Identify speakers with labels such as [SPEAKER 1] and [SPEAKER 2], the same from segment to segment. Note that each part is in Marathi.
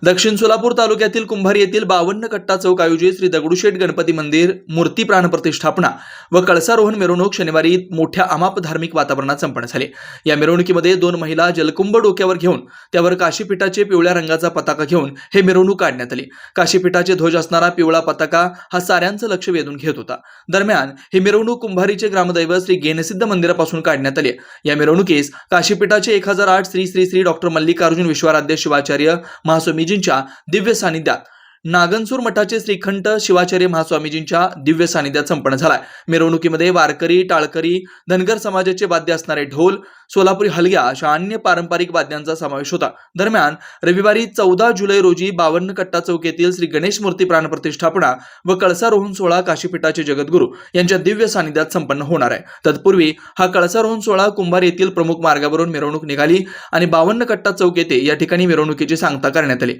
[SPEAKER 1] दक्षिण सोलापूर तालुक्यातील कुंभारी येथील 52 कट्टा चौक आयोजित श्री दगडूशेठ गणपती मंदिर मूर्ती प्राण प्रतिष्ठापना व कळसारोहण मिरवणूक शनिवारी मोठ्या अमाप धार्मिक वातावरणात संपन्न झाली। या मिरवणुकीमध्ये 2 महिला जलकुंभ डोक्यावर घेऊन त्यावर काशीपीठाचे पिवळ्या रंगाचा पताका घेऊन हे मिरवणूक काढण्यात आली। काशीपीठाचे ध्वज असणारा पिवळा पताका हा साऱ्यांचं लक्ष वेधून घेत होता। दरम्यान ही मिरवणूक कुंभारीचे ग्रामदैवत श्री गेनसिद्ध मंदिरापासून काढण्यात आली। या मिरवणुकीस काशीपीठाचे 1008 श्री श्री श्री डॉक्टर मल्लिकार्जुन विश्वाराध्य शिवाचार्य महास्वामीजींच्या दिव्य सानिध्यात, नागनसूर मठाचे श्रीखंड शिवाचार्य महास्वामीजींच्या दिव्य सानिध्यात संपन्न झालाय। मिरवणुकीमध्ये वारकरी, टाळकरी, धनगर समाजाचे वाद्य असणारे ढोल, सोलापुरी हलग्या अशा अन्य पारंपरिक वाद्यांचा समावेश होता। दरम्यान रविवारी 14 जुलै रोजी 52 कट्टा चौक येथील श्री गणेश मूर्ती प्राण प्रतिष्ठापना व कळसारोहण सोहळा काशीपीठाचे जगद्गुरू यांच्या दिव्य सानिध्यात संपन्न होणार आहे। तत्पूर्वी हा कळसारोहण सोहळा कुंभारी येथील प्रमुख मार्गावरून मिरवणूक निघाली आणि 52 कट्टा चौक येथे या ठिकाणी मिरवणुकीची सांगता करण्यात आली।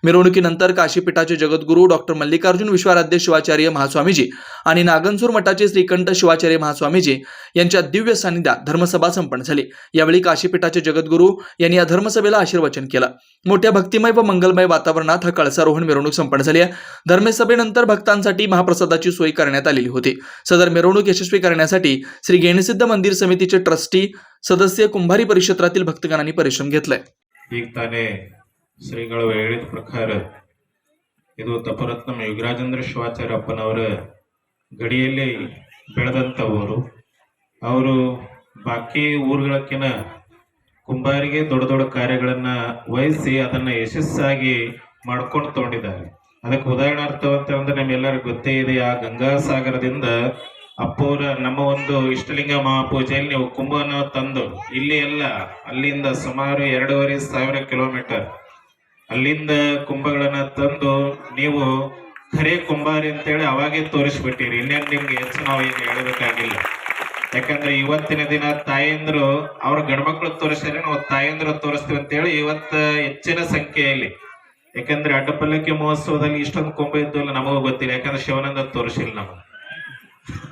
[SPEAKER 1] मिरवणुकीनंतर काशीपीठाचे जगद्गुरू डॉक्टर मल्लिकार्जुन विश्वाराध्य शिवाचार्य महास्वामीजी आणि नागनसूर मठाचे श्रीखंड शिवाचार्य महास्वामीजी यांच्या दिव्य सानिध्यात धर्मसभा संपन्न झाली। यावेळी काशीपीठाचे जगद्गुरू यांनी या धर्मसभेला आशीर्वचन केलं। मोठ्या भक्तिमय व मंगलमय वातावरणात हा कळसारोहण मिरवणूक संपन्न झाली आहे। धर्मसभेनंतर भक्तांसाठी महाप्रसादाची सोय करण्यात आलेली होती। सदर मिरवणूक यशस्वी करण्यासाठी श्री गेनसिद्ध मंदिर समितीचे ट्रस्टी सदस्य कुंभारी परिक्षेत्रातील भक्तगणांनी परिश्रम घेतलाय।
[SPEAKER 2] ಶ್ರೀಗಳು ಹೇಳಿದ ಪ್ರಕಾರ ಇದು ತಪರತ್ನ ಯುಗರಾಜೇಂದ್ರ ಶಿವಾಚಾರ್ಯಪ್ಪನವರ ಗಡಿಯಲ್ಲಿ ಬೆಳೆದಂಥವರು. ಅವರು ಬಾಕಿ ಊರುಗಳಕ್ಕಿಂತ ಕುಂಬಾರಿಗೆ ದೊಡ್ಡ ದೊಡ್ಡ ಕಾರ್ಯಗಳನ್ನ ವಹಿಸಿ ಅದನ್ನ ಯಶಸ್ಸಾಗಿ ಮಾಡ್ಕೊಂಡು ತಗೊಂಡಿದ್ದಾರೆ. ಅದಕ್ಕೆ ಉದಾಹರಣಾರ್ಥ ಅಂತಂದ್ರೆ ನಮ್ಮೆಲ್ಲರಿಗೂ ಗೊತ್ತೇ ಇದೆ, ಆ ಗಂಗಾಸಾಗರದಿಂದ ಅಪ್ಪೋರ ನಮ್ಮ ಒಂದು ಇಷ್ಟಲಿಂಗ ಮಹಾಪೂಜೆಯಲ್ಲಿ ನೀವು ಕುಂಭನ ತಂದು ಇಲ್ಲಿ ಎಲ್ಲ ಅಲ್ಲಿಂದ ಸುಮಾರು 2,500 ಕಿಲೋಮೀಟರ್ ಅಲ್ಲಿಂದ ಕುಂಭಗಳನ್ನ ತಂದು ನೀವು ಖರೆ ಕುಂಬಾರಿ ಅಂತೇಳಿ ಅವಾಗೇ ತೋರಿಸ್ಬಿಟ್ಟಿರಿ. ಇನ್ನೇನು ನಿಮ್ಗೆ ಹೆಚ್ಚು ನಾವು ಏನು ಹೇಳಬೇಕಾಗಿಲ್ಲ. ಯಾಕಂದ್ರೆ ಇವತ್ತಿನ ದಿನ ತಾಯಂದ್ರು ಅವ್ರ ಗಂಡ್ಮಕ್ಳು ತೋರಿಸಿದ್ರೆ ನಾವು ತಾಯಂದ್ರು ತೋರಿಸ್ತೀವಿ ಅಂತೇಳಿ ಇವತ್ತ ಹೆಚ್ಚಿನ ಸಂಖ್ಯೆಯಲ್ಲಿ. ಯಾಕಂದ್ರೆ ಅಡ್ಡಪಲ್ಲಕ್ಕಿ ಮಹೋತ್ಸವದಲ್ಲಿ ಇಷ್ಟೊಂದು ಕೊಂಬ ಇದ್ದಲ್ಲ ನಮಗೂ ಗೊತ್ತಿಲ್ಲ, ಯಾಕಂದ್ರೆ ಶಿವನಂದ ತೋರಿಸಿಲ್ಲ ನಮಗೆ.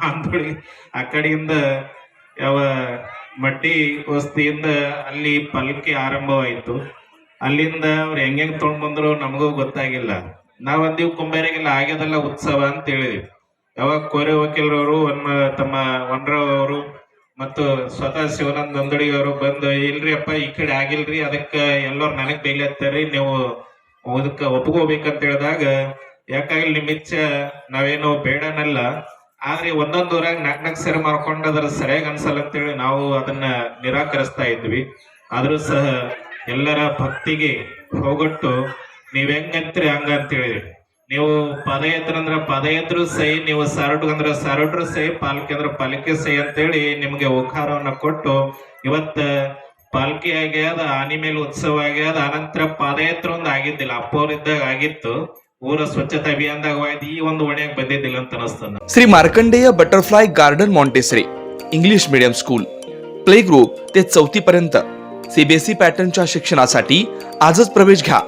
[SPEAKER 2] ಅಂದೊಳಗೆ ಆ ಕಡೆಯಿಂದ ಯಾವ ಮಟ್ಟಿ ವಸ್ತಿಯಿಂದ ಅಲ್ಲಿ ಪಲ್ಲಕ್ಕಿ ಆರಂಭವಾಯಿತು. ಅಲ್ಲಿಂದ ಅವ್ರು ಹೆಂಗ್ ತೊಗೊಂಡ್ ಬಂದ್ರು ನಮಗೂ ಗೊತ್ತಾಗಿಲ್ಲ. ನಾವಂದೀವ್ ಕುಂಬಾರಿಗೆಲ್ಲ ಆಗ್ಯದಲ್ಲ ಉತ್ಸವ ಅಂತ ಹೇಳಿದ್ವಿ. ಯಾವಾಗ ಕೋರೆ ವಕೀಲರವರು ತಮ್ಮ ವನರಾವ್ ಅವರು ಮತ್ತು ಸ್ವತಃ ಶಿವಾನಂದ ನಂದಡಿ ಅವರು ಬಂದು ಇಲ್ರಿ ಅಪ್ಪ ಈ ಕಡೆ ಆಗಿಲ್ರಿ, ಅದಕ್ಕೆ ಎಲ್ಲರೂ ನನಗ್ ಬೈಲತ್ತಾರಿ, ನೀವು ಅದಕ್ಕೆ ಒಪ್ಕೋಬೇಕಂತ ಹೇಳಿದಾಗ ಯಾಕಾಗಲಿ ನಿಮ್ಮ ಇಚ್ಛೆ, ನಾವೇನು ಬೇಡನಲ್ಲ, ಆದ್ರೆ ಒಂದೊಂದು ಊರಾಗ ನಾಲ್ಕು ಸರಿ ಮಾಡ್ಕೊಂಡು ಅದ್ರ ಸರಿಯಾಗಿ ಅನ್ಸಲ್ಲ ಅಂತೇಳಿ ನಾವು ಅದನ್ನ ನಿರಾಕರಿಸ್ತಾ ಇದ್ವಿ. ಆದ್ರೂ ಸಹ ಎಲ್ಲರ ಭಕ್ತಿಗೆ ಹೋಗೊಟ್ಟು ನೀವ್ ಹೆಂಗಂತ್ರಿ ಹಂಗ ಅಂತ ಹೇಳಿದ್ವಿ. ನೀವು ಪಾದಯಾತ್ರೆ ಅಂದ್ರ ಪಾದಯಾತ್ರೆ ಸೈ, ನೀವು ಸಾರೋಟು ಅಂದ್ರ ಸಾರೋಟ್ರು ಸೈ, ಪಾಲ್ಕಿ ಅಂದ್ರ ಪಾಲಿಕೆ ಸೈ ಅಂತೇಳಿ ನಿಮ್ಗೆ ಉಪಹಾರವನ್ನ ಕೊಟ್ಟು ಇವತ್ತ ಪಾಲ್ಕಿ ಆಗ್ಯಾದ, ಆನಿ ಮೇಲೆ ಉತ್ಸವ ಆಗ್ಯಾದ. ಅನಂತರ ಪಾದಯಾತ್ರೆ ಒಂದು ಆಗಿದ್ದಿಲ್ಲ, ಅಪ್ಪವ್ರಿದ್ದಾಗ ಆಗಿತ್ತು, ಊರ ಸ್ವಚ್ಛತಾ ಅಭಿಯಾನದಾಗ ಈ ಒಂದು ಹೊಣೆಯಾಗಿ ಬಂದಿದ್ದಿಲ್ಲ ಅಂತ ಅನಿಸ್ತದ.
[SPEAKER 1] Shri Markandeya butterfly garden Montessori English medium school play group ते 4थी पर्यंत सीबीएसई पॅटर्नच्या शिक्षणासाठी आजच प्रवेश घ्या.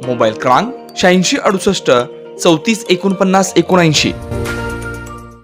[SPEAKER 1] मोबाईल क्रमांक 8668 34 49 79.